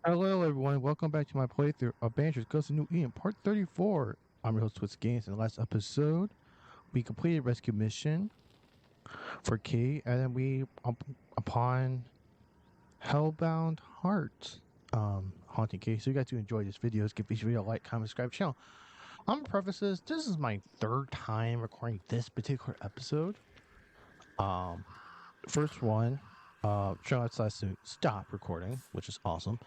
Hello, everyone. Welcome back to my playthrough of Banishers Ghost of New Eden, Part 34. I'm your host, Twitch Games. In the last episode, we completed rescue mission for Kate, and then we upon Hellbound Heart, haunting Kate. So you guys do enjoy this video. Give this video a like, comment, subscribe, channel. I'm gonna preface this is my third time recording this particular episode. First one, Sean decided to stop recording, which is awesome.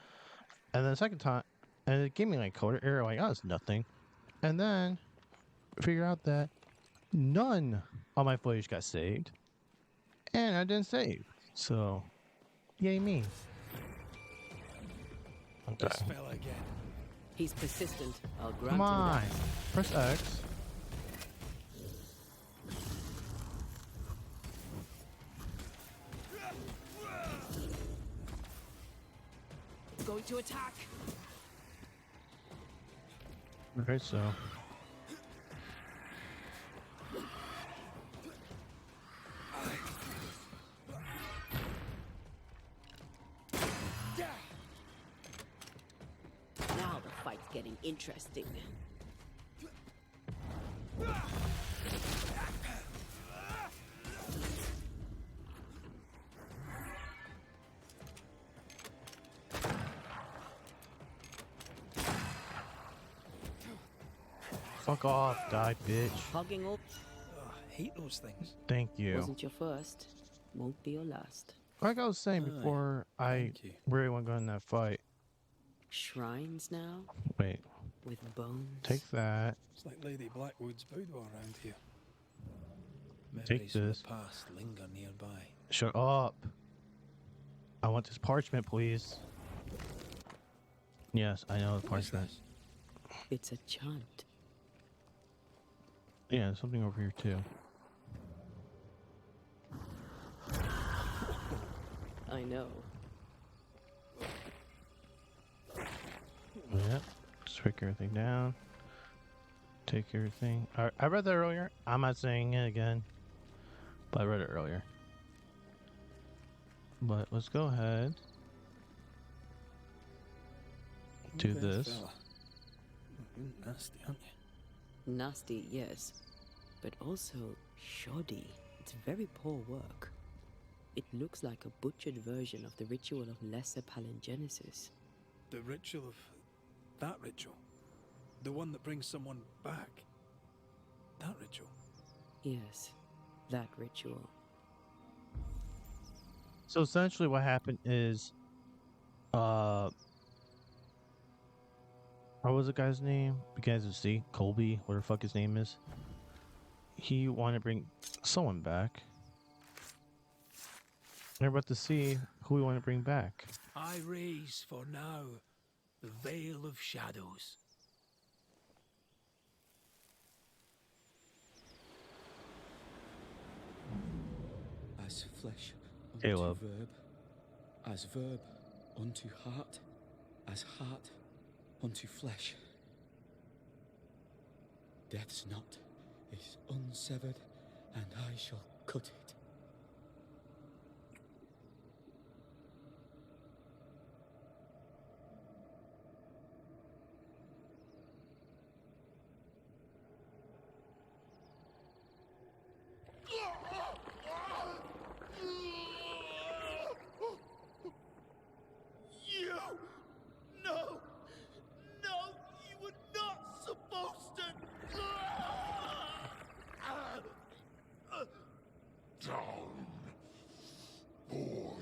And then the second time, and it gave me like code error, like, oh, it's nothing. And then figure out that none of my footage got saved, and I didn't save. So, yay me. Okay. This fella again. He's persistent. I'll grant Come on. him Press X. that. Going to attack. Okay, so. Now the fight's getting interesting. Fuck off, die, bitch. Hogging up I hate those things. Thank you. wasn't your first. Won't be your last. Like I was saying before, I thank you. really want to go in that fight. Shrines now Wait, with bones. take that. It's like Lady Blackwood's boudoir around here. Take Memories of this. the past linger nearby. Shut up. I want this parchment, please. Yes, I know the What is parchment. this? It's a chant. Yeah, there's something over here too. I know. Yep. Just break everything down. Take everything. I read that earlier. I'm not saying it again, but I read it earlier. But let's go ahead. Do Okay, this. fella. You're nasty, aren't you? Nasty, yes. But also shoddy. It's very poor work. It looks like a butchered version of the ritual of Lesser Palingenesis. The ritual of... that ritual? The one that brings someone back? That ritual? Yes, that ritual. So essentially what happened is what was the guy's name? Begins with C. Colby, whatever the fuck his name is. He wanted to bring someone back. We're about to see who we want to bring back. I raise for now the veil of shadows. As flesh unto Caleb. verb, as verb unto heart, as heart unto flesh. Death's knot is unsevered, and I shall cut it. You! No! No! You were not supposed to! Down, boy.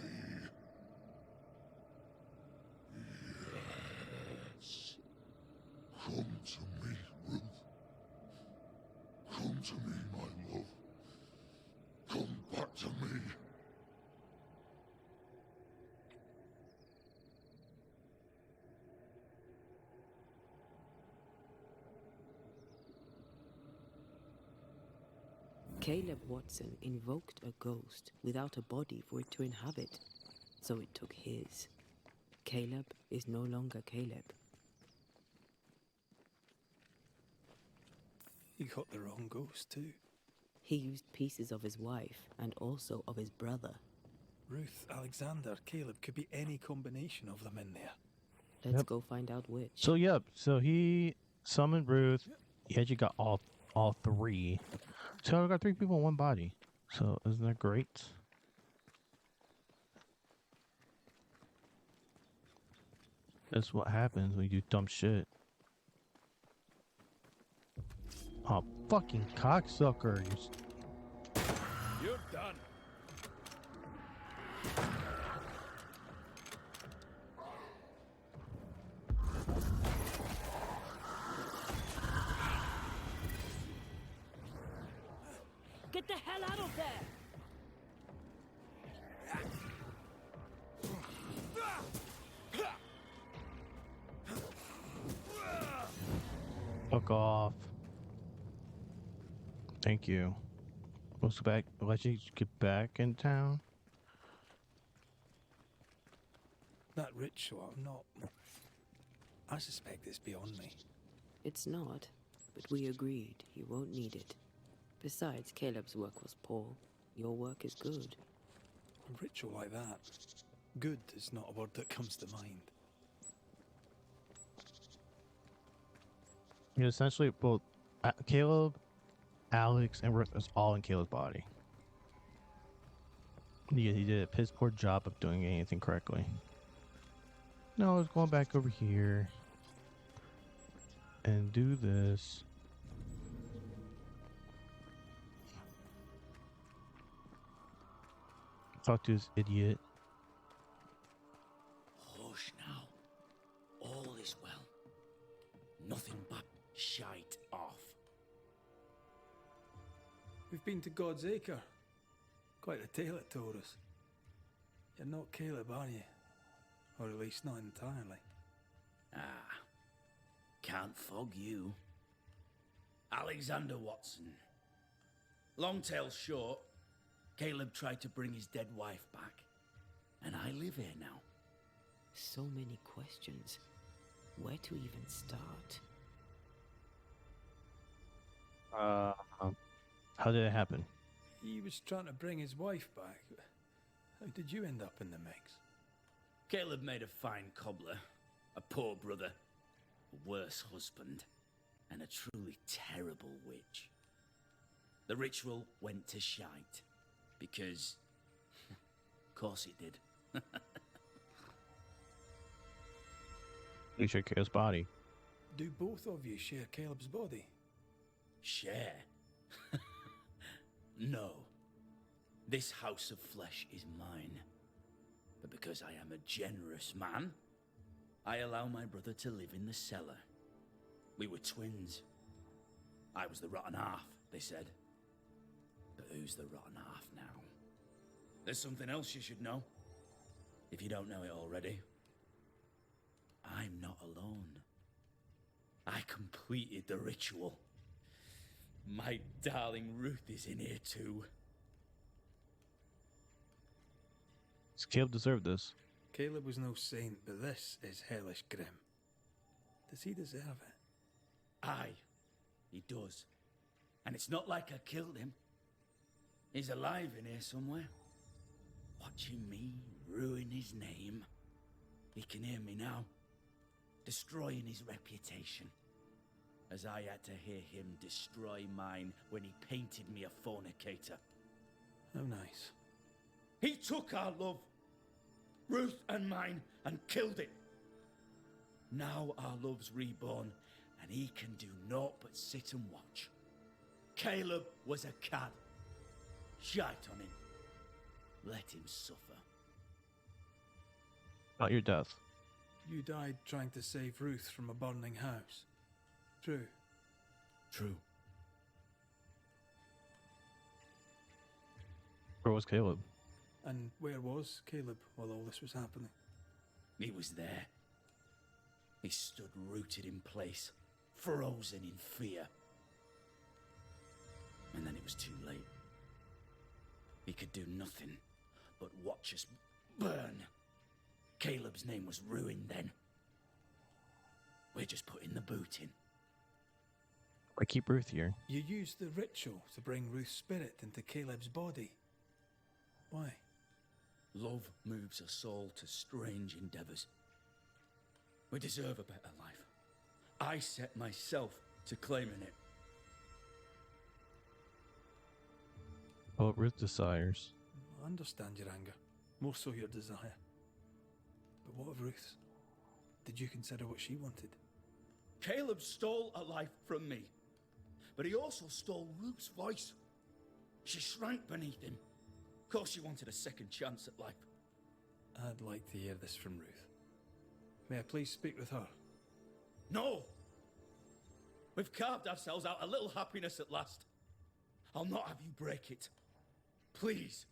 Yes. Come to me, Ruth. Come to me, my love. Come back to me. Caleb Watson invoked a ghost without a body for it to inhabit, so it took his. Caleb is no longer Caleb. You got the wrong ghost too. He used pieces of his wife and also of his brother. Ruth, Alexander, Caleb could be any combination of them in there. Let's Yep. go find out which. So yep. So he summoned Ruth. He actually got all three. So we got three people in one body. So isn't that great? That's what happens when you do dumb shit. Oh, fucking cocksucker! You're done. Get the hell out of there! Fuck off. Thank you. Let's go back. Let's get back in town. That ritual, I'm not. I suspect it's beyond me. It's not, but we agreed you won't need it. Besides, Caleb's work was poor. Your work is good. A ritual like that. Good is not a word that comes to mind. You know, essentially, both Caleb, Alex, and Ruth is all in Caleb's body. Yeah, he did a piss poor job of doing anything correctly. No, I was going back over here and do this. Talk to this idiot. Hush now. All is well. Nothing but shite off. We've been to God's Acre. Quite a tale it told us. You're not Caleb, are you? Or at least not entirely. Ah, can't fog you. Alexander Watson. Long tale short, Caleb tried to bring his dead wife back. And I live here now. So many questions. Where to even start? How did it happen? He was trying to bring his wife back. How did you end up in the mix? Caleb made a fine cobbler, a poor brother, a worse husband, and a truly terrible witch. The ritual went to shite, because, of course it did. You share Caleb's body. Do both of you share Caleb's body? Share? No. This house of flesh is mine. But because I am a generous man, I allow my brother to live in the cellar. We were twins. I was the rotten half, they said. But who's the rotten half now? There's something else you should know, if you don't know it already. I'm not alone. I completed the ritual. My darling Ruth is in here too. Does Caleb deserve this? Caleb was no saint, but this is hellish grim. Does he deserve it? Aye, he does. And it's not like I killed him. He's alive in here somewhere, watching me ruin his name. He can hear me now, destroying his reputation, as I had to hear him destroy mine when he painted me a fornicator. How nice. He took our love, Ruth and mine, and killed it. Now our love's reborn, and he can do naught but sit and watch. Caleb was a cad. Shite on him. Let him suffer. About your death. You died trying to save Ruth from a burning house. True. True. Where was Caleb? And where was Caleb while all this was happening? He was there. He stood rooted in place, frozen in fear. And then it was too late. He could do nothing but watch us burn. Caleb's name was ruined then. We're just putting the boot in. I keep Ruth here. You used the ritual to bring Ruth's spirit into Caleb's body. Why? Love moves a soul to strange endeavors. We deserve a better life. I set myself to claiming it. What Ruth desires. I understand your anger, more so your desire. But what of Ruth? Did you consider what she wanted? Caleb stole a life from me, but he also stole Ruth's voice. She shrank beneath him. Of course she wanted a second chance at life. I'd like to hear this from Ruth. May I please speak with her? No! We've carved ourselves out a little happiness at last. I'll not have you break it. Please,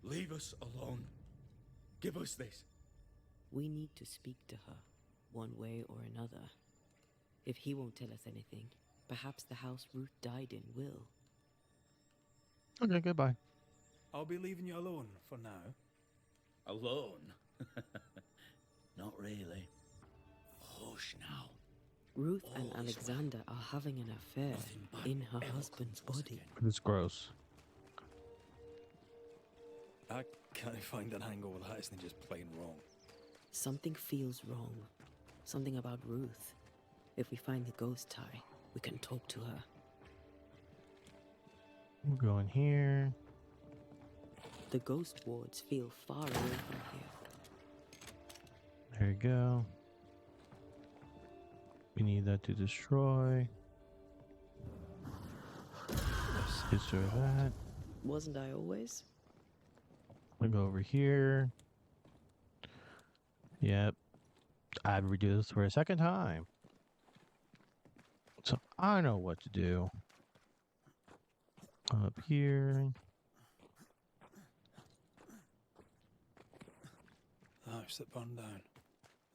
leave us alone. Give us this. We need to speak to her, one way or another. If he won't tell us anything, perhaps the house Ruth died in will. Okay, goodbye. I'll be leaving you alone for now. Alone? Not really. Hush now. Ruth and All is Alexander are having an affair Nothing bad in her ever husband's comes to us body. again. It's gross. I can't find an angle with that isn't just plain wrong. Something feels wrong. Something about Ruth. If we find the ghost tie, we can talk to her. We're going here. The ghost wards feel far away from here. There you go. We need that to destroy. Let's destroy that. Wasn't I always? We'll go over here. Yep. I have to redo this for a second time. So I know what to do. Up here. The house that burned down.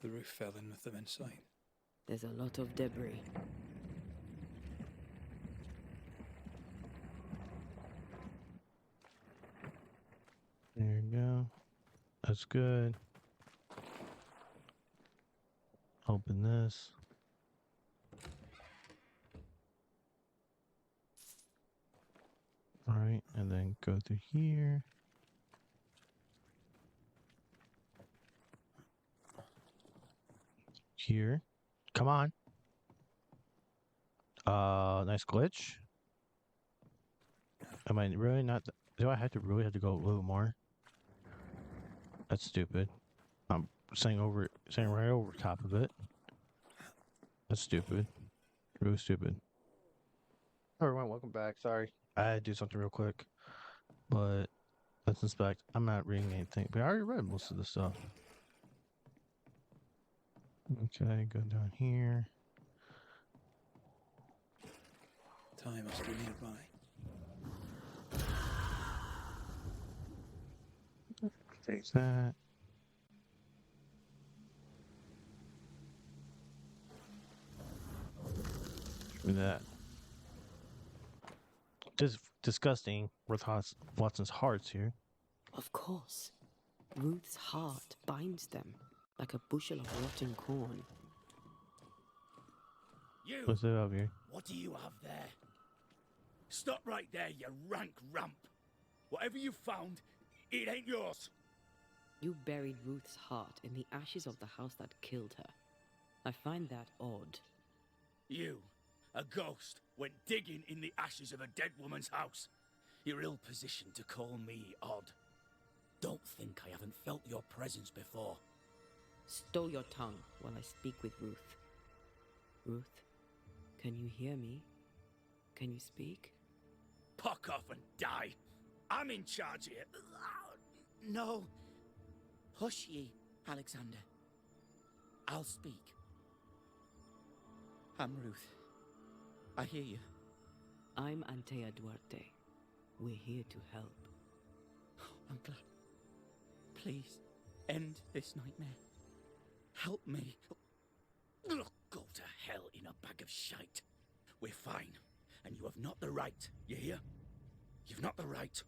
The roof fell in with them inside. There's a lot of debris. There you go. That's good. Open this. Alright, and then go through here. Here. Come on. Nice glitch. Am I really not... Do I really have to go a little more? That's stupid. I'm saying right over top of it. That's stupid. Really stupid. Hey everyone, welcome back. Sorry. I had to do something real quick. But let's inspect. I'm not reading anything. But I already read most of the stuff. Okay, go down here. Time must be nearby. Take that. Do that. Just disgusting with Watson's hearts here. Of course. Ruth's heart binds them like a bushel of rotten corn. You! What's it up here? What do you have there? Stop right there, you rank ramp. Whatever you found, it ain't yours. You buried Ruth's heart in the ashes of the house that killed her. I find that odd. You, a ghost, went digging in the ashes of a dead woman's house. You're ill-positioned to call me odd. Don't think I haven't felt your presence before. Stow your tongue while I speak with Ruth. Ruth, can you hear me? Can you speak? Puck off and die. I'm in charge here. No. Hush ye, Alexander. I'll speak. I'm Ruth. I hear you. I'm Antea Duarte. We're here to help. I'm glad. Please, end this nightmare. Help me. Go to hell in a bag of shite. We're fine, and you have not the right. You hear? You've not the right.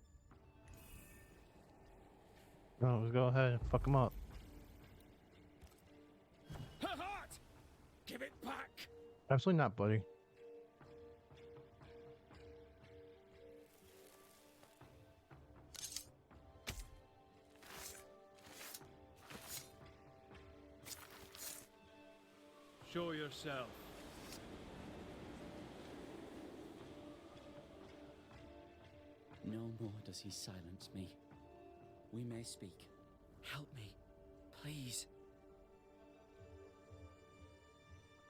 No, let's go ahead and fuck him up. Her heart! Give it back! Absolutely not, buddy. Show yourself. No more does he silence me. We may speak. Help me, please.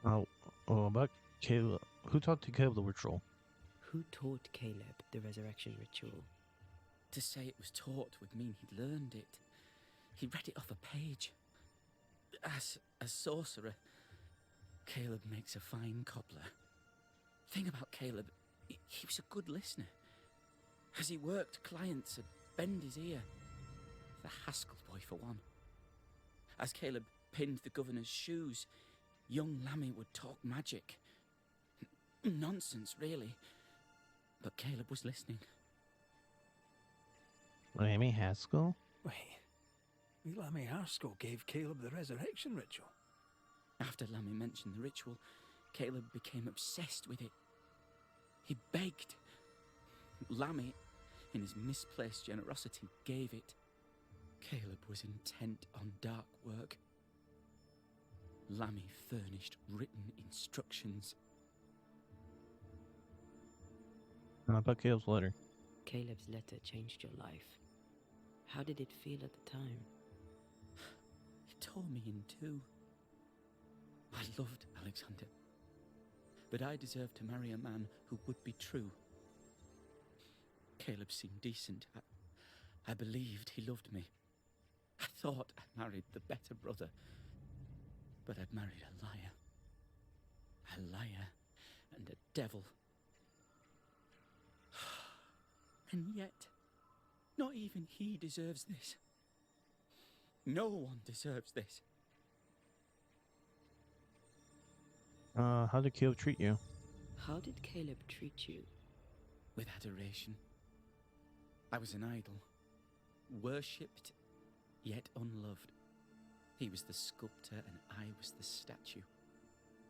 About Caleb. Who taught to Caleb the ritual? Who taught Caleb the resurrection ritual? To say it was taught would mean he'd learned it. He read it off a page. As a sorcerer, Caleb makes a fine cobbler. Thing about Caleb, he was a good listener. As he worked, clients would bend his ear. The Haskell boy, for one. As Caleb pinned the governor's shoes, young Lammy would talk magic. Nonsense, really. But Caleb was listening. Amy Haskell? Wait, Lammy Haskell gave Caleb the resurrection ritual. After Lammy mentioned the ritual, Caleb became obsessed with it. He begged. Lammy, in his misplaced generosity, gave it. Caleb was intent on dark work. Lammy furnished written instructions. About Caleb's letter. Caleb's letter changed your life. How did it feel at the time? It tore me in two. I loved Alexander, but I deserved to marry a man who would be true. Caleb seemed decent. I believed he loved me. I thought I married the better brother, but I'd married a liar. A liar and a devil. And yet, not even he deserves this. No one deserves this. How did Caleb treat you? How did Caleb treat you? With adoration. I was an idol, worshipped, yet unloved. He was the sculptor and I was the statue,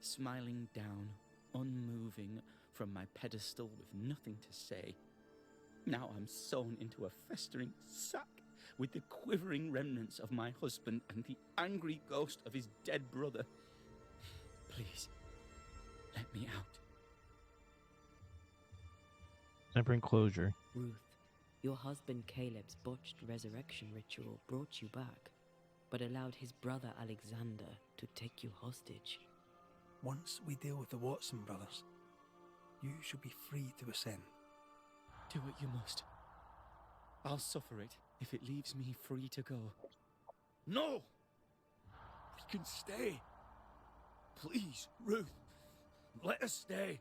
smiling down, unmoving from my pedestal with nothing to say. Now I'm sewn into a festering sack with the quivering remnants of my husband and the angry ghost of his dead brother. Please, let me out. I bring closure. Ruth, your husband Caleb's botched resurrection ritual brought you back, but allowed his brother Alexander to take you hostage. Once we deal with the Watson brothers, you shall be free to ascend. Do what you must. I'll suffer it if it leaves me free to go. No! We can stay. Please, Ruth, let us stay.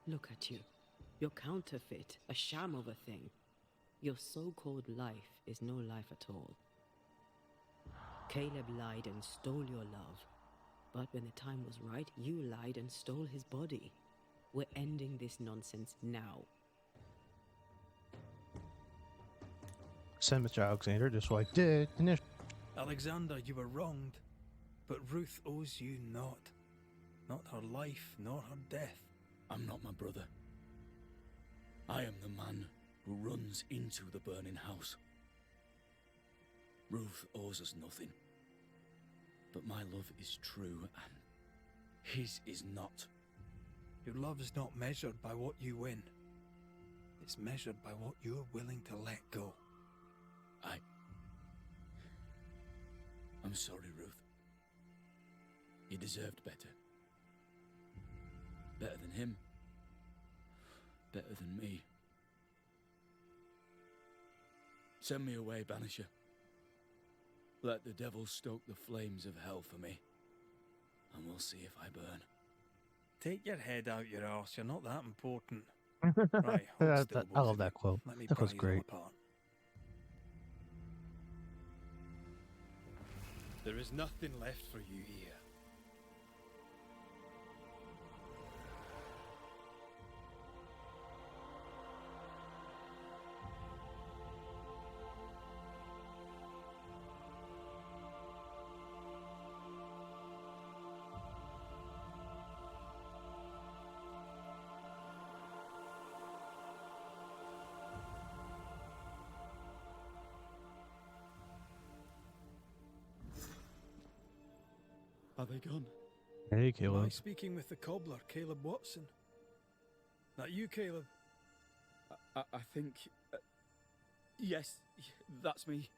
Look at you. You're counterfeit, a sham of a thing. Your so-called life is no life at all. Caleb lied and stole your love. But when the time was right, you lied and stole his body. We're ending this nonsense now. Send Mr. Alexander, just what I did initially. Alexander, you were wronged, but Ruth owes you naught. Not her life, nor her death. I'm not my brother. I am the man who runs into the burning house. Ruth owes us nothing. But my love is true, and his is not. Your love is not measured by what you win. It's measured by what you're willing to let go. I'm sorry, Ruth. You deserved better. Better than him. Better than me. Send me away, Banisher. Let the devil stoke the flames of hell for me, and we'll see if I burn. Take your head out your arse, you're not that important. Right, hold still, I both love of that you. quote. Let me That was pry you great. apart. There is nothing left for you here. Are they gone? Hey, Am Caleb. I speaking with the cobbler, Caleb Watson? That you, Caleb? I think. Yes, that's me.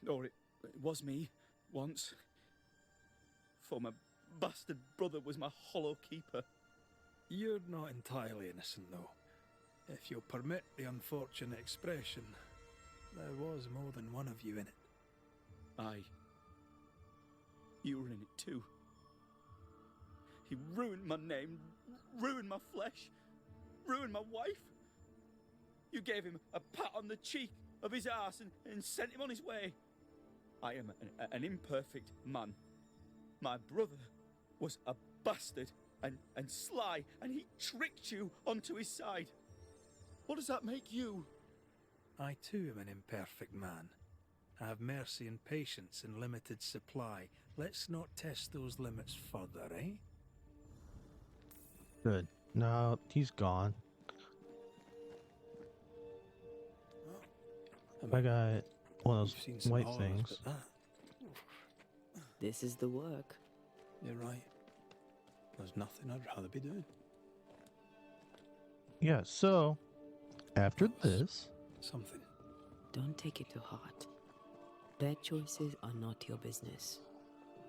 Or it was me once. For my bastard brother was my hollow keeper. You're not entirely innocent, though. If you'll permit the unfortunate expression, there was more than one of you in it. Aye. You were in it too. He ruined my name, ruined my flesh, ruined my wife. You gave him a pat on the cheek of his arse and sent him on his way. I am an imperfect man. My brother was a bastard and sly, and he tricked you onto his side. What does that make you? I too am an imperfect man. I have mercy and patience in limited supply. Let's not test those limits further, eh? Good. No, he's gone. I got one of You've seen those some white horrors, things. but that, This is the work. you're right. There's nothing I'd rather be doing. Yeah, so after this, Something. Don't take it to heart. Their choices are not your business.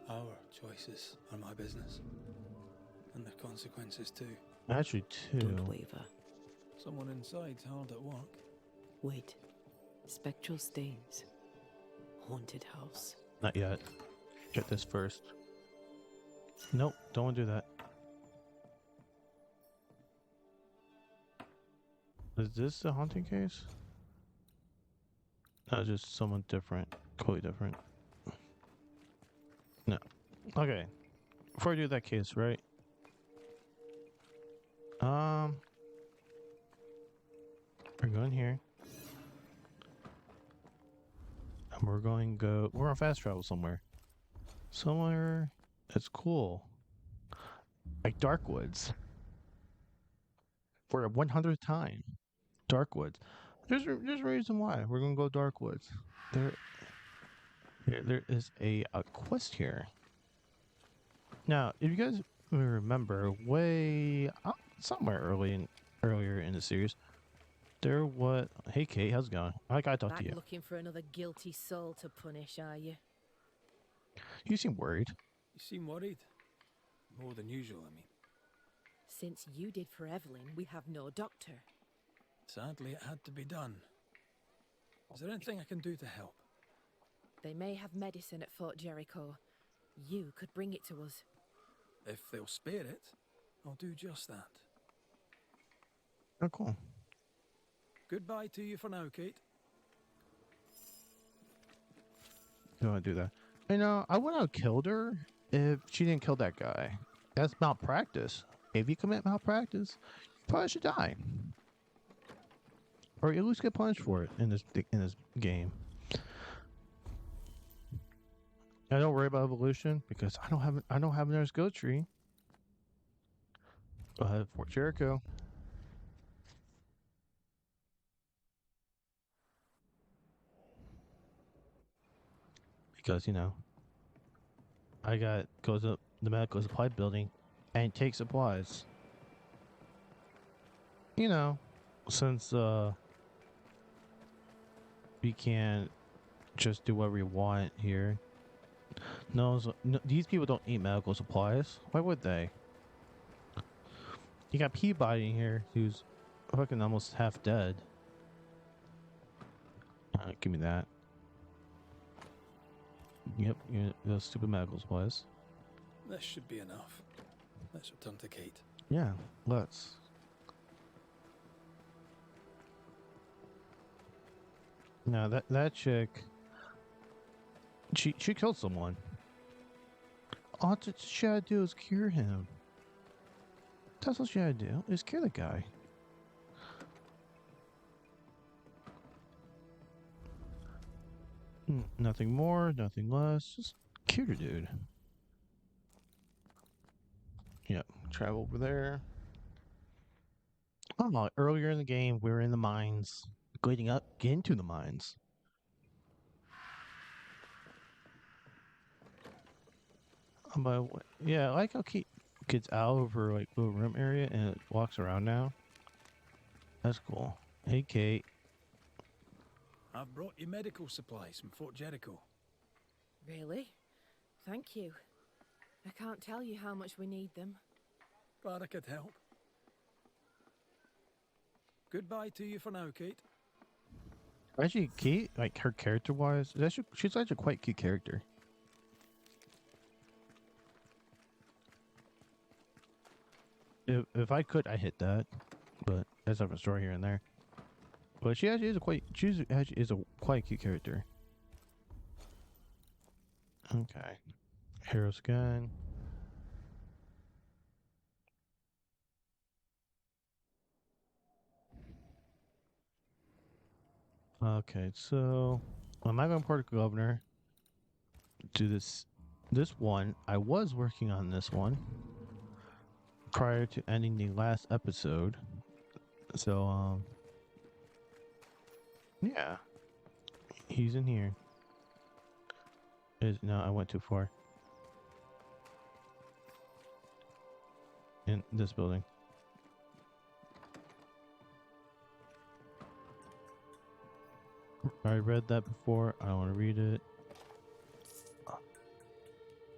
Our choices are my business. And the consequences too. actually Don't two. waver. Someone inside's hard at work. Wait. Spectral stains. Haunted house. Not yet. Get this first. Nope, don't want to do that. Is this a haunting case? No, just someone different. Completely different. No. Okay. Before I do that case, right? We're going here. And we're going to go... We're on fast travel somewhere. Somewhere that's cool. Like Darkwoods. For the 100th time. Darkwoods. There's a reason why. We're going to go Darkwoods. There is a quest here. Now, if you guys remember, somewhere earlier in the series, there was... Hey, Kate, how's it going? I gotta talk Back to you. looking for another guilty soul to punish, are you? You seem worried. You seem worried. More than usual, I mean. Since you did for Evelyn, we have no doctor. Sadly, it had to be done. Is there anything I can do to help? They may have medicine at Fort Jericho. You could bring it to us. If they'll spare it, I'll do just that. Oh, cool. Goodbye to you for now, Kate. You want to do that? You know, I wouldn't have killed her if she didn't kill that guy. That's malpractice. If you commit malpractice, you probably should die, or at least get punished for it in this game. I don't worry about evolution because I don't have another skill tree. Go ahead, Fort Jericho. Because, you know, goes up the medical supply building and take supplies. You know, since we can't just do whatever we want here. No, these people don't eat medical supplies. Why would they? You got Peabody in here who's fucking almost half dead. Give me that. Yep, those stupid medical supplies. This should be enough. Let's return to Kate. Yeah, let's. Now that chick, she killed someone. All she had to do is cure him. That's what she had to do, is cure the guy. Nothing more, nothing less. Just cure the dude. Yep, travel over there. Oh, earlier in the game, we were in the mines. Getting into the mines. Yeah, I like how Kate gets out of her like little room area and it walks around now. That's cool. Hey, Kate. I've brought you medical supplies from Fort Jericho. Really? Thank you. I can't tell you how much we need them. Glad I could help. Goodbye to you for now, Kate. Actually, Kate, like her character-wise, she's actually quite a cute character. If I could, I hit that, but that's not a story here and there. But she actually is a quite cute character. Okay, Hero's gun. Okay, so I'm not going to port governor. Do this one. I was working on this one prior to ending the last episode. So yeah, he's in here. No, I went too far. In this building. I read that before. I don't want to read it.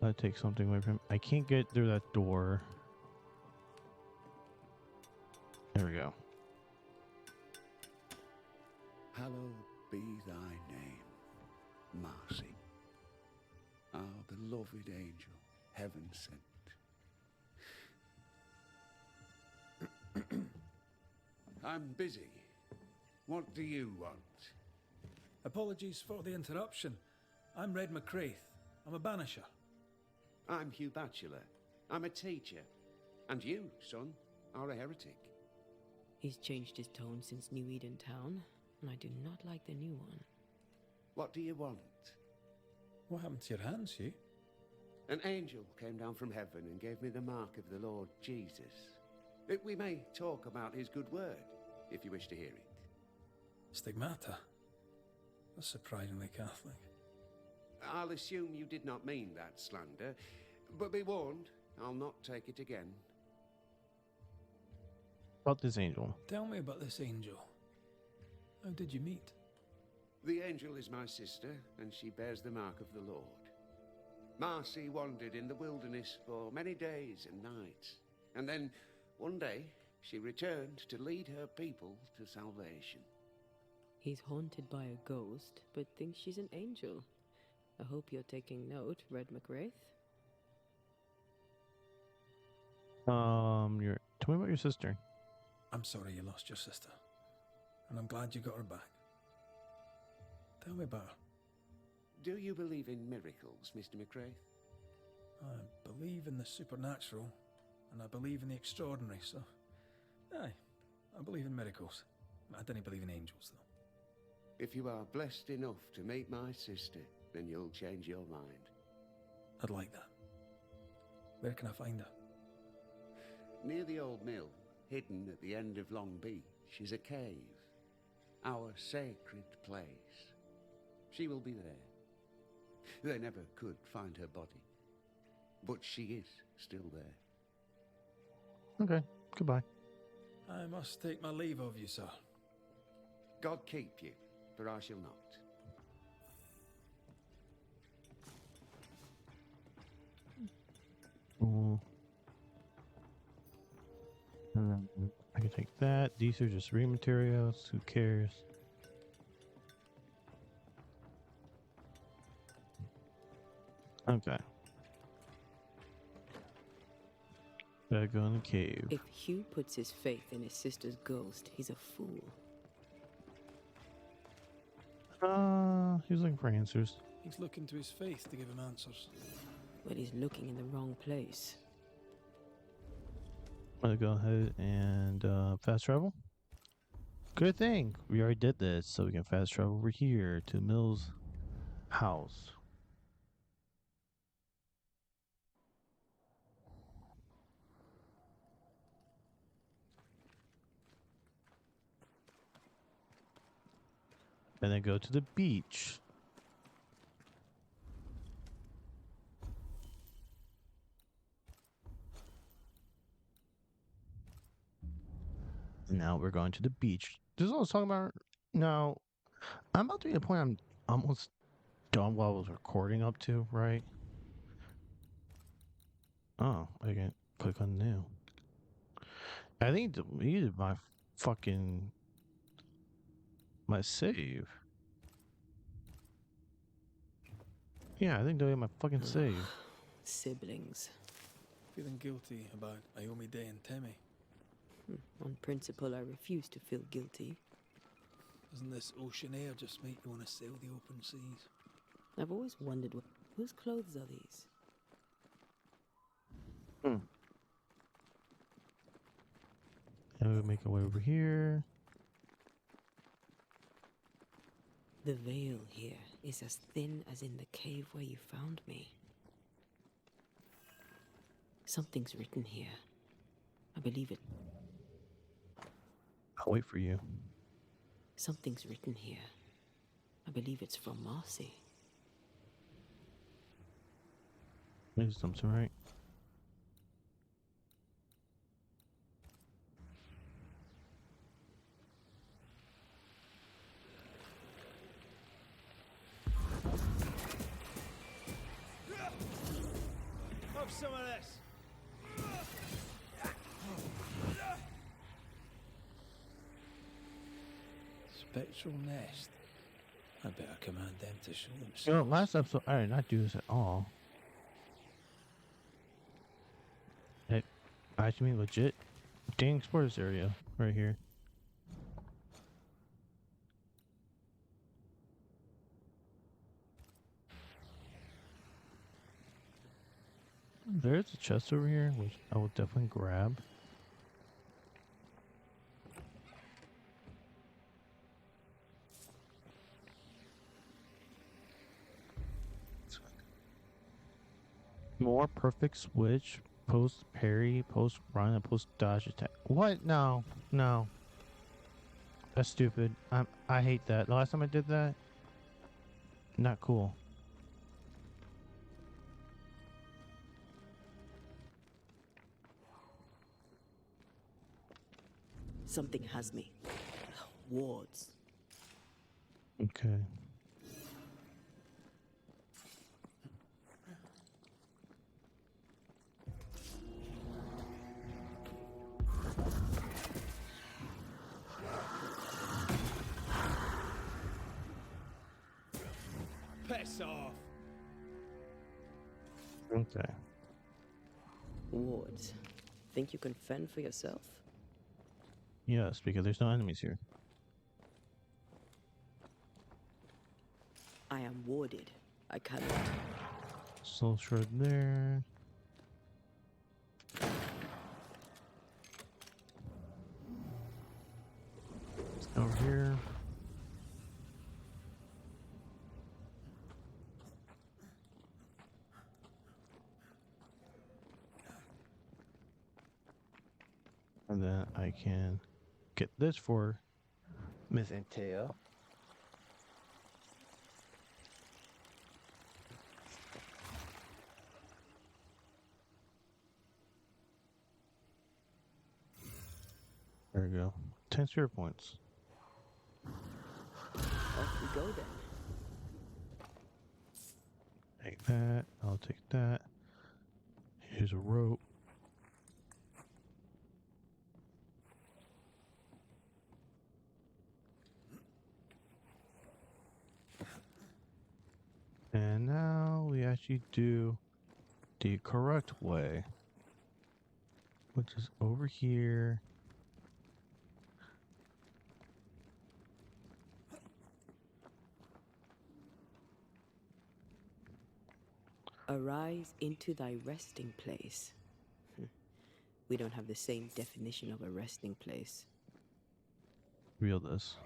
That takes something away from him. I can't get through that door. There we go. Hallowed be thy name, Marcy. Our beloved angel, heaven sent. I'm busy. What do you want? Apologies for the interruption. I'm Red McCraith. I'm a banisher. I'm Hugh Batchelor. I'm a teacher. And you, son, are a heretic. He's changed his tone since New Eden Town, and I do not like the new one. What do you want? What happened to your hands, Hugh? An angel came down from heaven and gave me the mark of the Lord Jesus. We may talk about his good word, if you wish to hear it. Stigmata? That's surprisingly Catholic. I'll assume you did not mean that slander, but be warned, I'll not take it again. About this angel. Tell me about this angel. How did you meet? The angel is my sister, and she bears the mark of the Lord. Marcy wandered in the wilderness for many days and nights, and then, one day, she returned to lead her people to salvation. He's haunted by a ghost, but thinks she's an angel. I hope you're taking note, Red McWraith. Tell me about your sister. I'm sorry you lost your sister, and I'm glad you got her back. Tell me about her. Do you believe in miracles, Mr. McRae? I believe in the supernatural, and I believe in the extraordinary, so... Aye, I believe in miracles. I don't believe in angels, though. If you are blessed enough to meet my sister, then you'll change your mind. I'd like that. Where can I find her? Near the old mill, hidden at the end of Long Beach, is a cave. Our sacred place. She will be there. They never could find her body. But she is still there. Okay, goodbye. I must take my leave of you, sir. God keep you, for I shall not. Cool. I can take that. These are just read materials. Who cares? Okay. Gotta go in the cave. If Hugh puts his faith in his sister's ghost, he's a fool. He's looking for answers. He's looking to his faith to give him answers. But he's looking in the wrong place. I'm gonna go ahead and fast travel. Good thing we already did this, so we can fast travel over here to Mill's house. And then go to the beach. Now we're going to the beach. This is what I was talking about. Now, I'm about to be at a point I'm almost done what I was recording up to, right? Oh, I can click on new. I think deleted my fucking my save. Yeah, I think deleted my fucking save. Siblings. Feeling guilty about Aomi Day and Temi. On principle, I refuse to feel guilty. Doesn't this ocean air just make you want to sail the open seas? I've always wondered whose clothes are these? And we'll make our way over here. The veil here is as thin as in the cave where you found me. Something's written here. I believe it. I'll wait for you. Something's written here. I believe it's from Marcy. Maybe something right. Have some of this. Spectral nest. I better command them to show themselves. You know, last episode I did not do this at all. Hey, I actually mean legit. Dang, explore this area right here. There's a chest over here, which I will definitely grab. More perfect switch, post parry, post run, and post dodge attack. What? No, no. That's stupid. I hate that. The last time I did that, not cool. Something has me. Wards. Okay. Piss off. Okay. Wards. Think you can fend for yourself? Yes, because there's no enemies here. I am warded. I cannot. Soul shard there. Over here. And then I can get this for Miss Antea. There we go. 10 spirit points. Off we go then. Take that. I'll take that. Here's a rope. And now we actually do the correct way, which is over here. Arise into thy resting place. We don't have the same definition of a resting place. Reel this.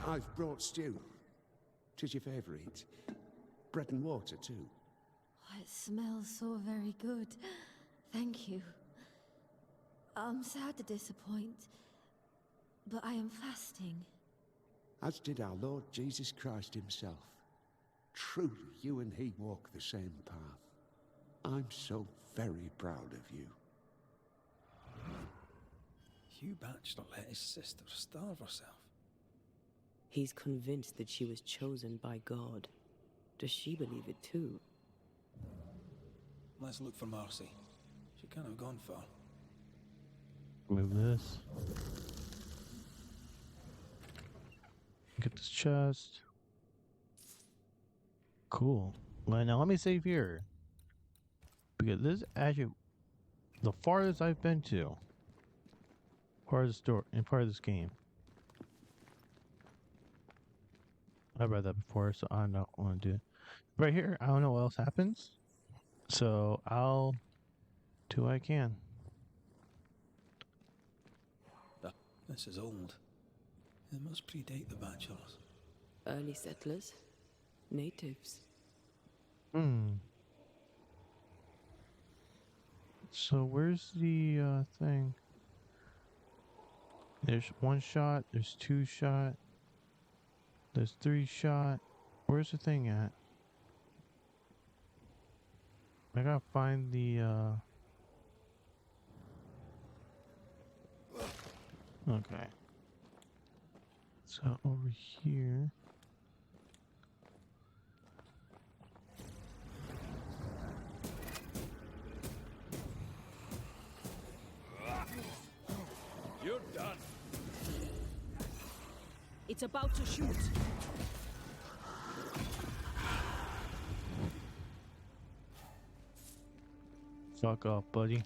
I've brought stew. 'Tis your favourite. Bread and water, too. Oh, it smells so very good. Thank you. I'm sad to disappoint, but I am fasting. As did our Lord Jesus Christ himself. Truly, you and he walk the same path. I'm so very proud of you. Hugh Batchelor let his sister starve herself. He's convinced that she was chosen by God. Does she believe it too? Let's look for Marcy. She can't have gone far. Move this. Get this chest. Cool. Well, now let me save here. Because this is actually the farthest I've been to. Part of the story and part of this game. I've read that before, so I don't want to do it. Right here, I don't know what else happens. So I'll do what I can. This is old. It must predate the Bachelors. Early settlers? Natives? So where's the thing? There's 1 shot, there's 2 shot, there's 3 shot. Where's the thing at? I gotta find the okay. So over here. You're done. It's about to shoot. Fuck off, buddy.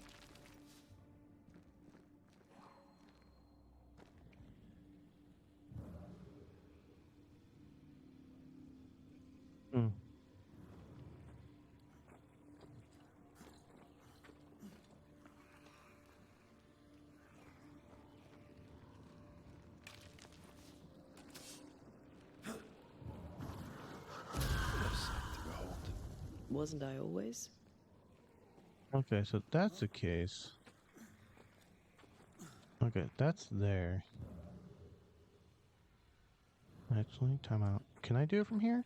Wasn't I always? Okay, so that's the case. Okay, that's there. Actually, time out. Can I do it from here?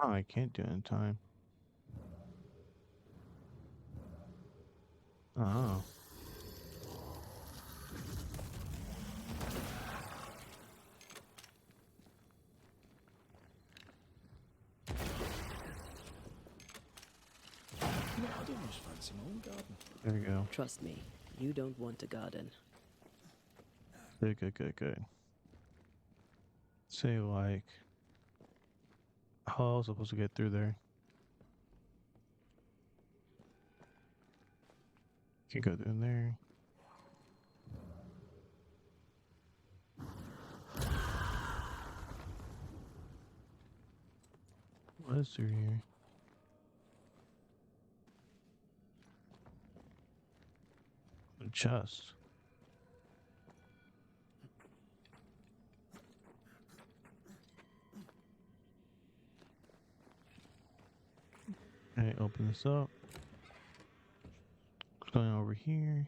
Oh, I can't do it in time. Oh. No, I don't much fancy my own garden. There we go. Trust me, you don't want a garden. Good, good, good, good. Say, like, how else am I supposed to get through there? Can go through in there. What is through here? A chest. Okay, open this up. What's going on over here?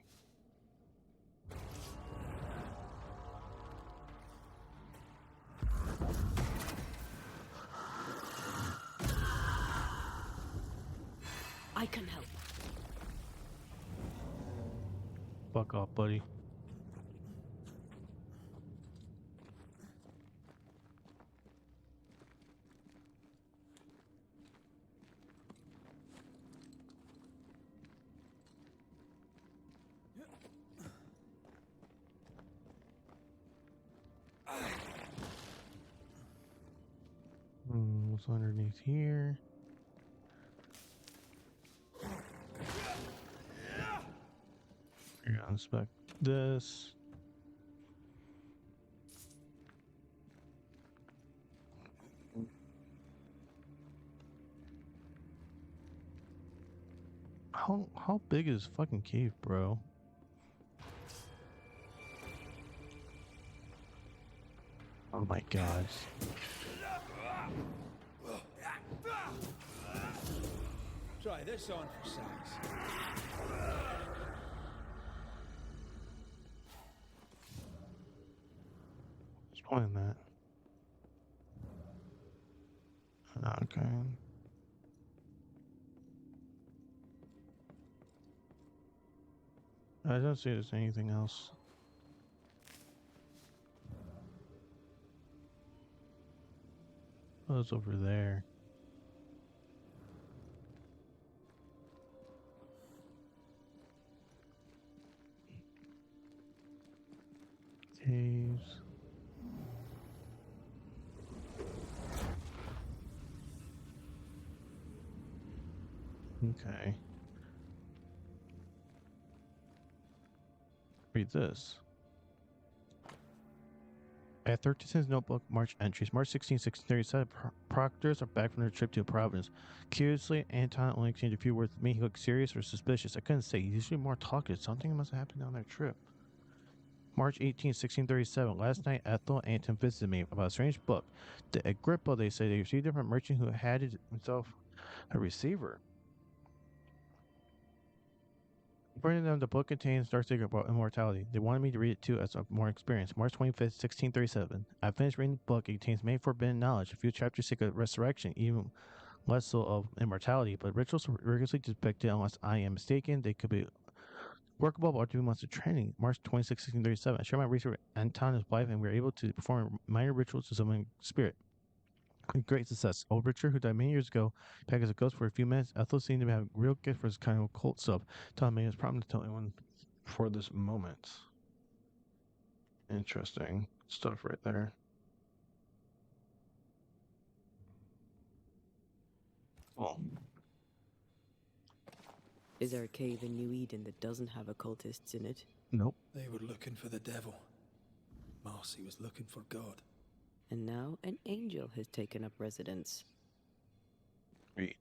I can help. Fuck off, buddy. What's underneath here? You're gonna inspect this. How big is fucking cave, bro? Oh my god. Try this on for size. Who's playing that? Okay. I don't see there's anything else. Oh, it's over there. Caves. Okay. Read this. At 13th notebook March entries, March 16, 1637, proctors are back from their trip to Providence. Curiously, Anton only exchanged a few words with me. He looked serious or suspicious. I couldn't say. He's usually more talkative. Something must have happened on their trip. March 18, 1637. Last night, Ethel and Anton visited me about a strange book. The Agrippa, they say they received it from a merchant who had himself a receiver. According to them, the book contains dark secret about immortality. They wanted me to read it too as a more experience. March 25th, 1637. I finished reading the book. It contains many forbidden knowledge. A few chapters seek a resurrection, even less so of immortality, but rituals are rigorously depicted unless I am mistaken. They could be workable about 2 months of training. March 26, 1637. I shared my research with Anton and his wife, and we were able to perform minor rituals to summon spirit. With great success. Old Richard, who died many years ago, back as a ghost for a few minutes. Ethel seemed to have a real gift for this kind of occult stuff. Tom made his problem to tell anyone for this moment. Interesting stuff right there. Well, Is there a cave in New Eden that doesn't have occultists in it? nope. They were looking for the devil. Marcy was looking for God. And now an angel has taken up residence. Read.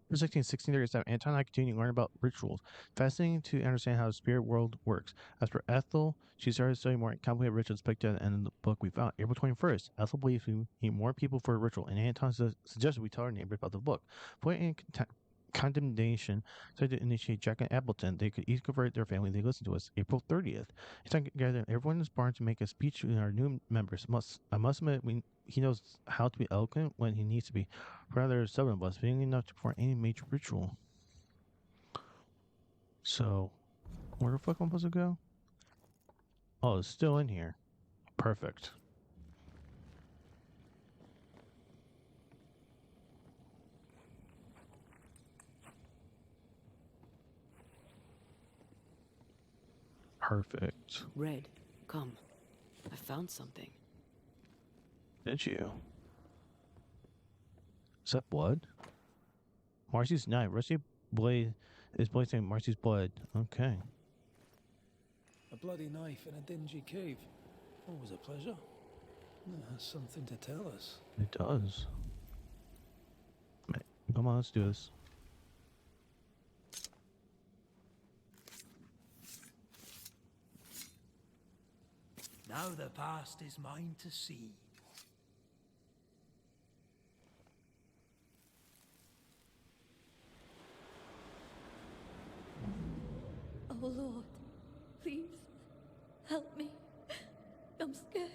For 1637, Anton and I continue to learn about rituals. Fascinating to understand how the spirit world works. As for Ethel, she started studying more complicated rituals picked at the end of the book we found. April 21st, Ethel believes we need more people for a ritual, and Anton suggested we tell our neighbors about the book. Point in condemnation decided to initiate Jack and Appleton. They could each convert their family. They listened to us. April 30th. It's time to gather everyone in this barn to make a speech to our new members. I must admit, he knows how to be eloquent when he needs to be. Rather, 7 of us, being enough to perform any major ritual. So, where the fuck am I supposed to go? Oh, it's still in here. Perfect. Perfect. Red, come. I found something. Did you? Is that blood? Marcy's knife. Rusty blade is blazing Marcy's blood. Okay. A bloody knife in a dingy cave. Always a pleasure. It has something to tell us. It does. Come on, let's do this. Now the past is mine to see. Oh Lord, please help me. I'm scared.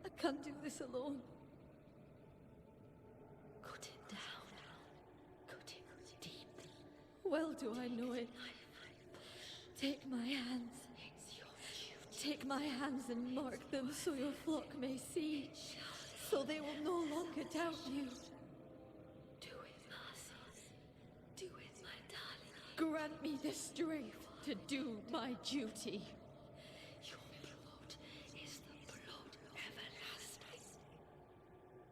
I can't do this alone. Cut it down. Cut it deep. Well do I know it. Take my hands. Take my hands and mark them so your flock may see, so they will no longer doubt you. Do it, Marcy. Do it, my darling. Grant me the strength to do my duty. Your blood is the blood everlasting.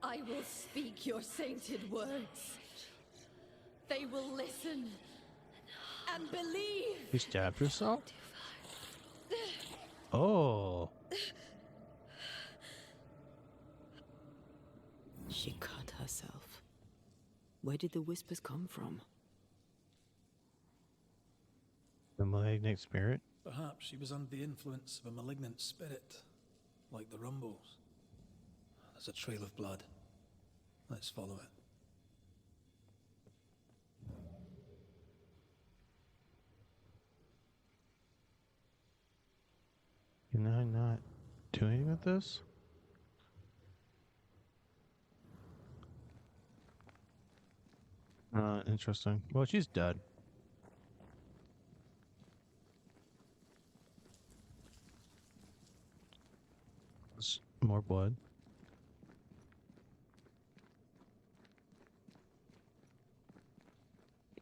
I will speak your sainted words. They will listen and believe. You stabbed yourself? Oh. She cut herself. Where did the whispers come from? The malignant spirit? Perhaps she was under the influence of a malignant spirit, like the Rumbles. There's a trail of blood. Let's follow it. Can I not do anything with this? Interesting. Well, she's dead. More blood.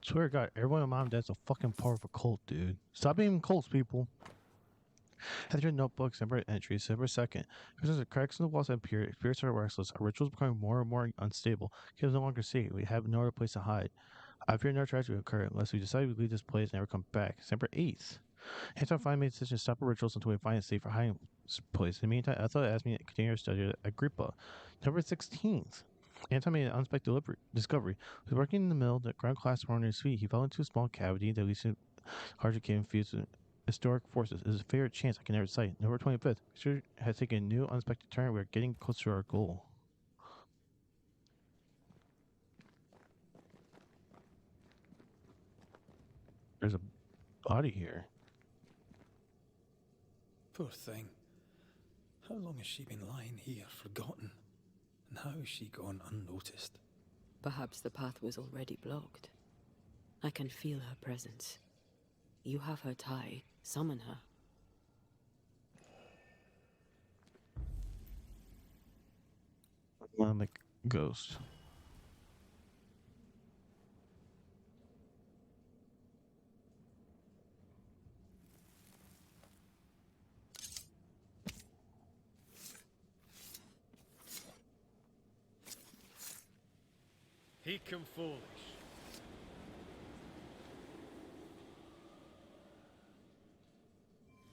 Swear to God, everyone in Mom Dad's a fucking part of a cult, dude. Stop being cults, people. Head your notebook, December entry, December 2nd. Because the cracks in the walls appear, spirits are restless, our rituals becoming more and more unstable. Kids no longer safe. We have no other place to hide. I fear no tragedy will occur unless we decide we leave this place and never come back. December 8th. Anton finally made a decision to stop our rituals until we find a safer hiding place. In the meantime, Ethel asked me to continue our study at Agrippa. November 16th. Anton made an unexpected discovery. He was working in the mill, the ground class morning his feet. He fell into a small cavity that leads to larger cave infused with historic forces. It is a favorite chance I can never cite. November 25th. History has taken a new unexpected turn. We are getting closer to our goal. There's a body here. Poor thing. How long has she been lying here, forgotten? And how has she gone unnoticed? Perhaps the path was already blocked. I can feel her presence. You have her tie. Summon her. Islamic ghost. He come foolish.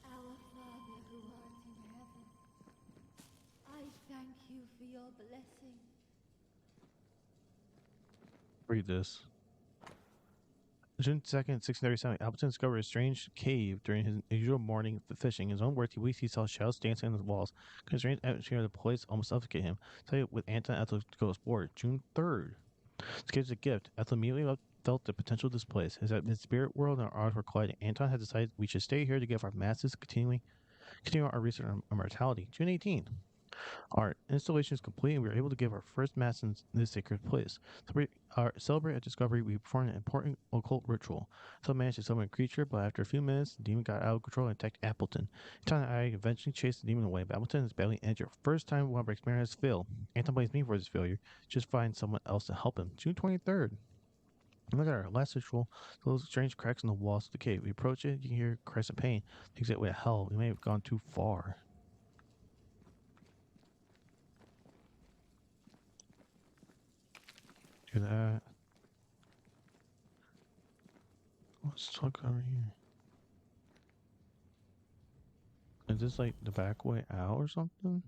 Our Father who art in heaven, I thank you for your blessing. Read this. June 2nd, 1637, Appleton discovered a strange cave during his usual morning fishing. In his own words, he saw shadows dancing on the walls. The strange atmosphere of the place almost suffocated him. Tell you with Anton and Ethel to go explore. June 3rd. This cave is a gift. Ethel immediately felt the potential of this place. As that the spirit world and our art were colliding, Anton had decided we should stay here to give our masses continue our research on mortality. June 18th. Our installation is complete and we were able to give our first mass in this sacred place. Celebrate our discovery, we performed an important occult ritual. So managed to summon a creature, but after a few minutes, the demon got out of control and attacked Appleton. Anton and I eventually chased the demon away, but Appleton is badly injured. First time one of our experiments failed. Anton blames me for his failure. Just find someone else to help him. June 23rd. Look at our last ritual. Those strange cracks in the walls of the cave. We approach it, you can hear cries of pain. Things that way to hell. We may have gone too far. Do that. Let's look over here. Is this like the back way out or something?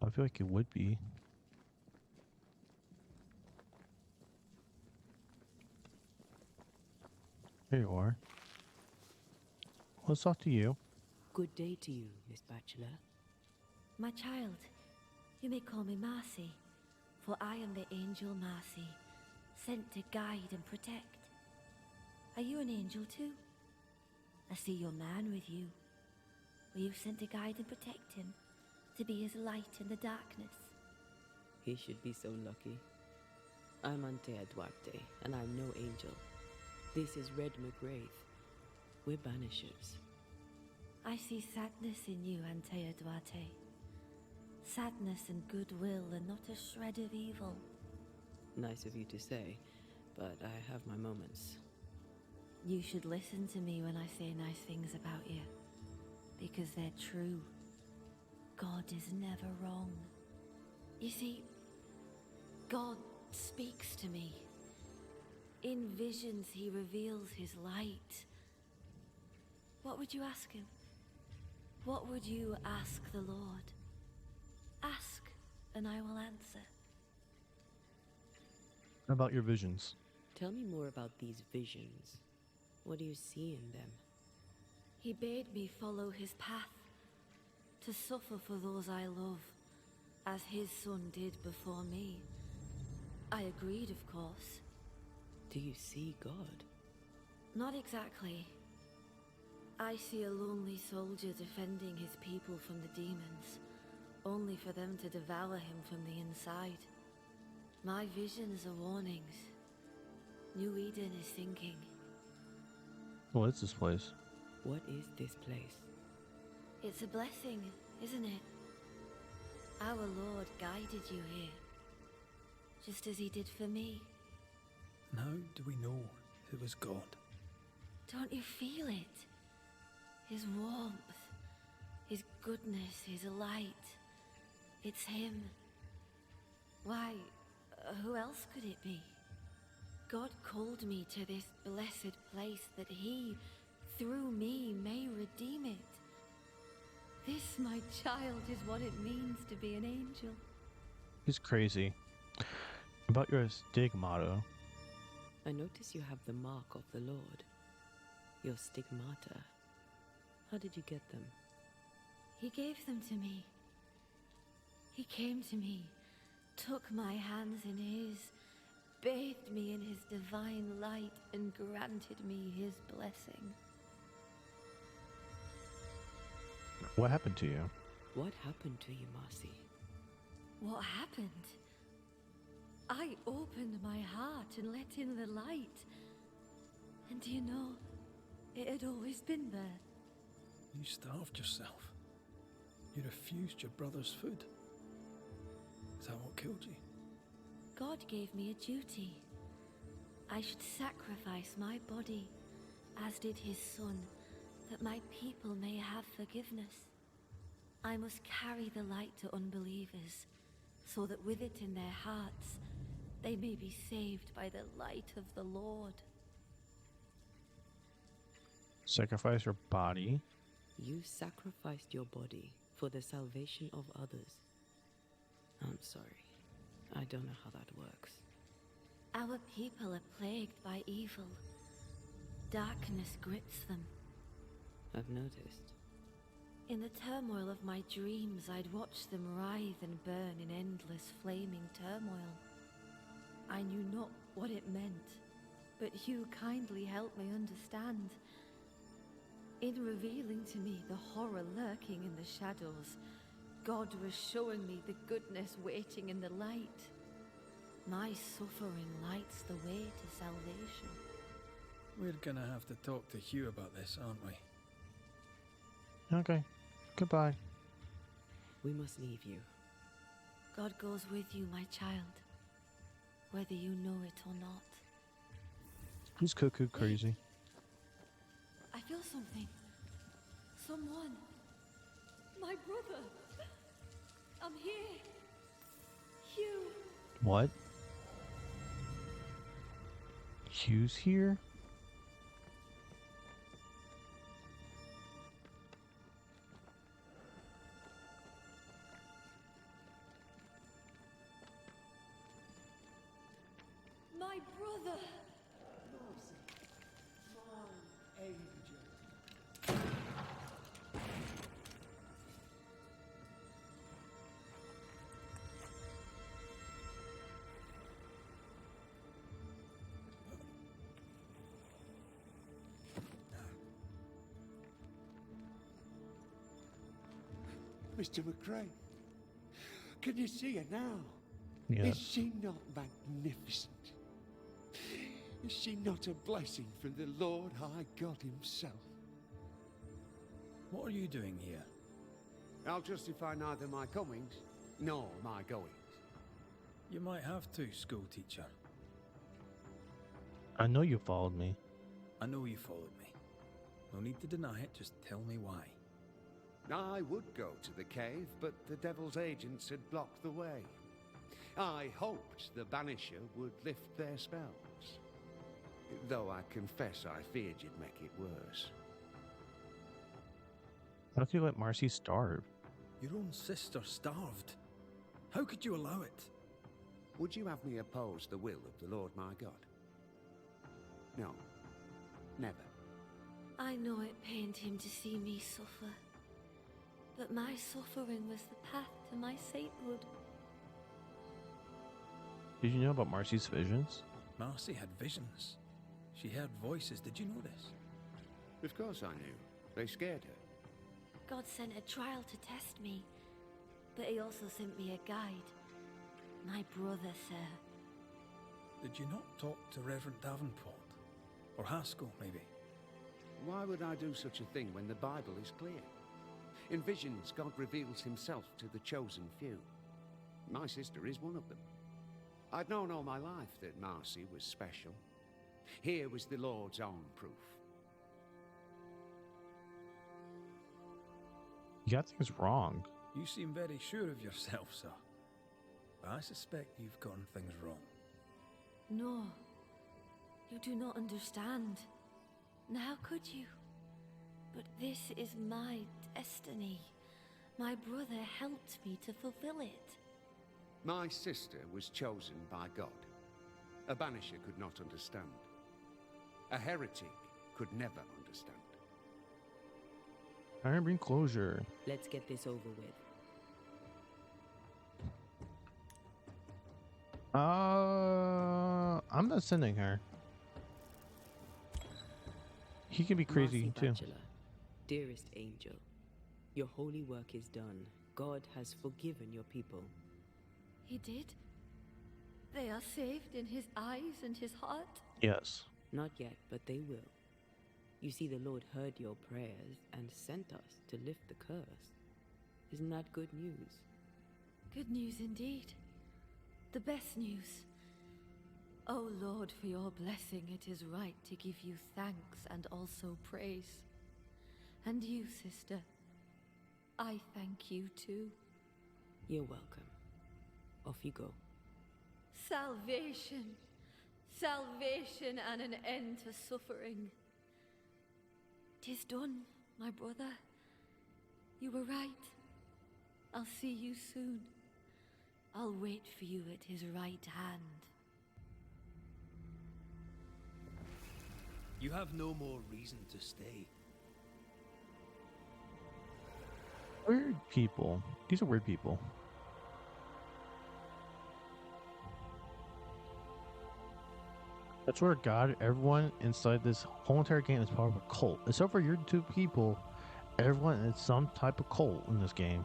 I feel like it would be. Here you are. Let's talk to you. Good day to you, Miss Bachelor. My child, you may call me Marcy, for I am the angel Marcy, sent to guide and protect. Are you an angel too? I see your man with you. Were you sent to guide and protect him, to be his light in the darkness? He should be so lucky. I'm Antea Duarte, and I'm no angel. This is Red McGrath. We're Banishers. I see sadness in you, Antea Duarte. Sadness and goodwill and not a shred of evil. Nice of you to say, but I have my moments. You should listen to me when I say nice things about you, because they're true. God is never wrong. You see, God speaks to me. In visions, he reveals his light. What would you ask him? What would you ask the Lord? Ask, and I will answer. About your visions. Tell me more about these visions. What do you see in them? He bade me follow his path, to suffer for those I love, as his son did before me. I agreed, of course. Do you see God? Not exactly. I see a lonely soldier defending his people from the demons, only for them to devour him from the inside. My visions are warnings. New Eden is sinking. What is this place? What is this place? It's a blessing, isn't it? Our Lord guided you here, just as he did for me. And how do we know it was God? Don't you feel it? His warmth, his goodness, his light. It's him. Why, who else could it be? God called me to this blessed place that he, through me, may redeem it. This, my child, is what it means to be an angel. He's crazy. About your stigmata. I notice you have the mark of the Lord. Your stigmata. How did you get them? He gave them to me. He came to me, took my hands in his, bathed me in his divine light, and granted me his blessing. What happened to you? What happened to you, Marcy? What happened? I opened my heart and let in the light. And do you know, it had always been there. You starved yourself. You refused your brother's food. Is that what killed you? God gave me a duty. I should sacrifice my body, as did his son, that my people may have forgiveness. I must carry the light to unbelievers, so that with it in their hearts, they may be saved by the light of the Lord. Sacrifice your body? You sacrificed your body for the salvation of others. I'm sorry. I don't know how that works. Our people are plagued by evil. Darkness grips them. I've noticed. In the turmoil of my dreams, I'd watch them writhe and burn in endless flaming turmoil. I knew not what it meant, but you kindly helped me understand. In revealing to me the horror lurking in the shadows, God was showing me the goodness waiting in the light. My suffering lights the way to salvation. We're gonna have to talk to Hugh about this, aren't we? Okay. Goodbye. We must leave you. God goes with you, my child, whether you know it or not. Who's cuckoo crazy? I feel something. Someone. My brother. I'm here. Hugh. What? Hugh's here? My brother. Mr. McCrae, can you see her now? Yeah. Is she not magnificent? Is she not a blessing from the Lord High God himself? What are you doing here? I'll justify neither my comings nor my goings. You might have to, school teacher. I know you followed me. I know you followed me. No need to deny it, just tell me why. I would go to the cave, but the devil's agents had blocked the way. I hoped the Banisher would lift their spells. Though I confess I feared you'd make it worse. How could you let Marcy starve? Your own sister starved. How could you allow it? Would you have me oppose the will of the Lord my God? No, never. I know it pained him to see me suffer, but my suffering was the path to my sainthood. Did you know about Marcy's visions? Marcy had visions. She heard voices. Did you know this? Of course I knew. They scared her. God sent a trial to test me, but he also sent me a guide. My brother, sir. Did you not talk to Reverend Davenport? Or Haskell, maybe? Why would I do such a thing when the Bible is clear? In visions, God reveals himself to the chosen few. My sister is one of them. I'd known all my life that Marcy was special. Here was the Lord's own proof. You got things wrong. You seem very sure of yourself, sir. But I suspect you've gotten things wrong. No, you do not understand. And how could you? But this is my destiny. My brother helped me to fulfill it. My sister was chosen by God. A banisher could not understand. A heretic could never understand. I am bring closure. Let's get this over with. I'm not sending her. He can be crazy Marcy too. Bachelor, dearest angel, your holy work is done. God has forgiven your people. He did? They are saved in his eyes and his heart? Yes. Not yet, but they will. You see, the Lord heard your prayers and sent us to lift the curse. Isn't that good news? Good news indeed. The best news. O Lord, for your blessing, it is right to give you thanks and also praise. And you, sister, I thank you too. You're welcome. Off you go. Salvation. Salvation and an end to suffering. 'Tis done, my brother. You were right. I'll see you soon. I'll wait for you at his right hand. You have no more reason to stay. Weird people. These are weird people. I swear to God, everyone inside this whole entire game is part of a cult. Except for your two people, everyone is some type of cult in this game.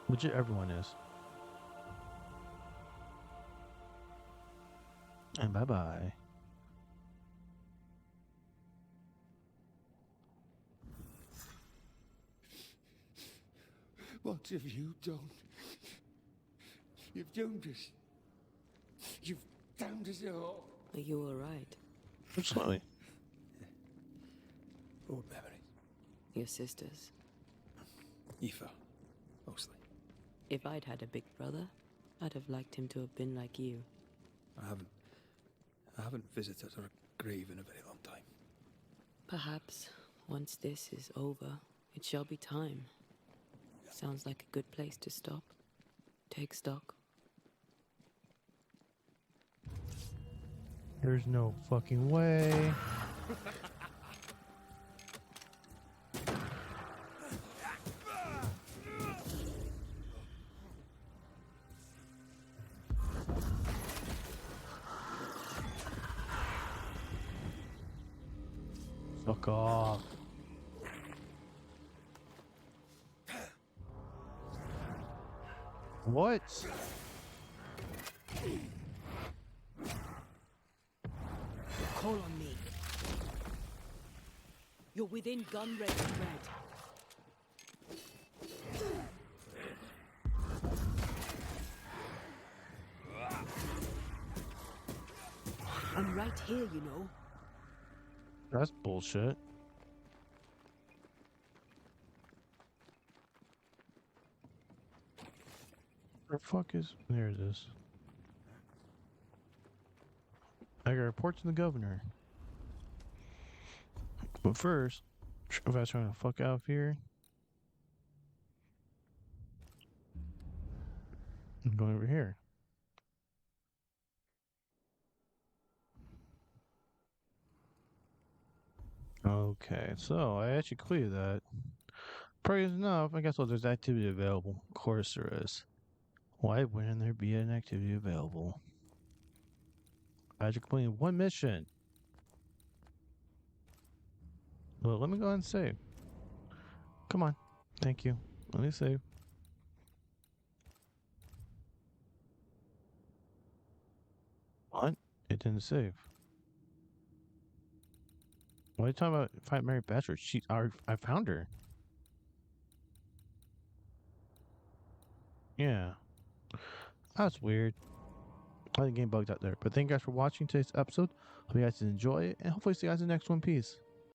Legit, everyone is. And bye-bye. What have you done? You've doomed us. You've damned us all. Are you alright? Absolutely. Old memories. Your sisters. Aoife, mostly. If I'd had a big brother, I'd have liked him to have been like you. I haven't visited her grave in a very long time. Perhaps, once this is over, it shall be time. Sounds like a good place to stop. Take stock. There's no fucking way. Fuck off. What? Call on me. You're within gun range, Red. I'm right here, you know. That's bullshit. Where the fuck is... There it is. I gotta report to the governor. But first, if I was trying to fuck out of here, I'm going over here. Okay, so I actually cleared that. Praise enough. I guess there's activity available. Of course there is. Why wouldn't there be an activity available? I actually completed one mission. Well, let me go ahead and save. Come on. Thank you. Let me save. What? It didn't save. What are you talking about? Fight Mary Bachelor. I found her. Yeah. That's weird. I think game bugged out there. But thank you guys for watching today's episode. Hope you guys enjoy it, and hopefully see you guys in the next one. Peace.